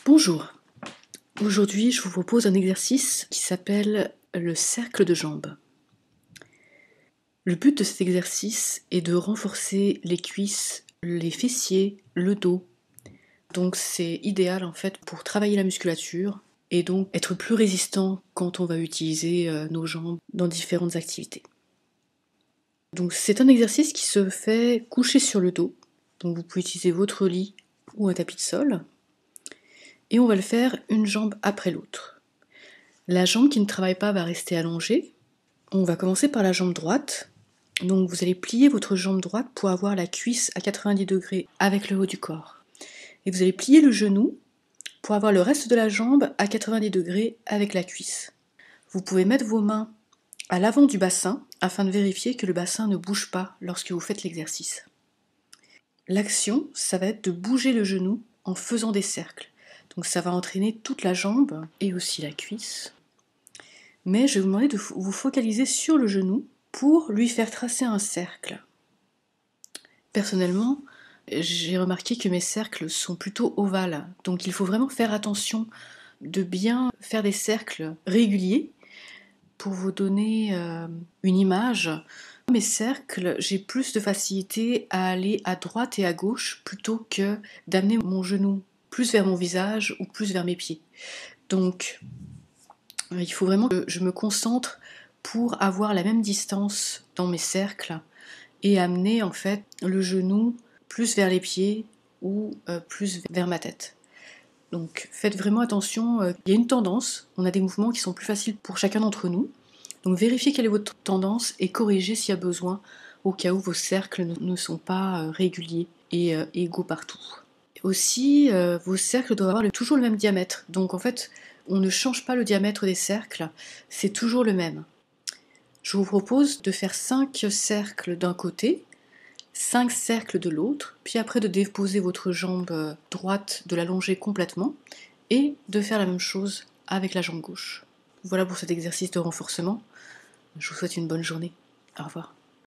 Bonjour, aujourd'hui je vous propose un exercice qui s'appelle le cercle de jambes. Le but de cet exercice est de renforcer les cuisses, les fessiers, le dos. Donc c'est idéal en fait pour travailler la musculature et donc être plus résistant quand on va utiliser nos jambes dans différentes activités. Donc c'est un exercice qui se fait couché sur le dos. Donc vous pouvez utiliser votre lit ou un tapis de sol. Et on va le faire une jambe après l'autre. La jambe qui ne travaille pas va rester allongée. On va commencer par la jambe droite. Donc vous allez plier votre jambe droite pour avoir la cuisse à 90 degrés avec le haut du corps. Et vous allez plier le genou pour avoir le reste de la jambe à 90 degrés avec la cuisse. Vous pouvez mettre vos mains à l'avant du bassin afin de vérifier que le bassin ne bouge pas lorsque vous faites l'exercice. L'action, ça va être de bouger le genou en faisant des cercles. Donc ça va entraîner toute la jambe et aussi la cuisse. Mais je vais vous demander de vous focaliser sur le genou pour lui faire tracer un cercle. Personnellement, j'ai remarqué que mes cercles sont plutôt ovales, donc il faut vraiment faire attention de bien faire des cercles réguliers pour vous donner une image. Mes cercles, j'ai plus de facilité à aller à droite et à gauche plutôt que d'amener mon genou plus vers mon visage ou plus vers mes pieds. Donc, il faut vraiment que je me concentre pour avoir la même distance dans mes cercles et amener en fait le genou plus vers les pieds ou plus vers ma tête. Donc faites vraiment attention, il y a une tendance, on a des mouvements qui sont plus faciles pour chacun d'entre nous. Donc vérifiez quelle est votre tendance et corrigez s'il y a besoin au cas où vos cercles ne sont pas réguliers et égaux partout. Aussi, vos cercles doivent avoir toujours le même diamètre. Donc en fait, on ne change pas le diamètre des cercles, c'est toujours le même. Je vous propose de faire 5 cercles d'un côté, 5 cercles de l'autre, puis après de déposer votre jambe droite, de l'allonger complètement, et de faire la même chose avec la jambe gauche. Voilà pour cet exercice de renforcement. Je vous souhaite une bonne journée. Au revoir.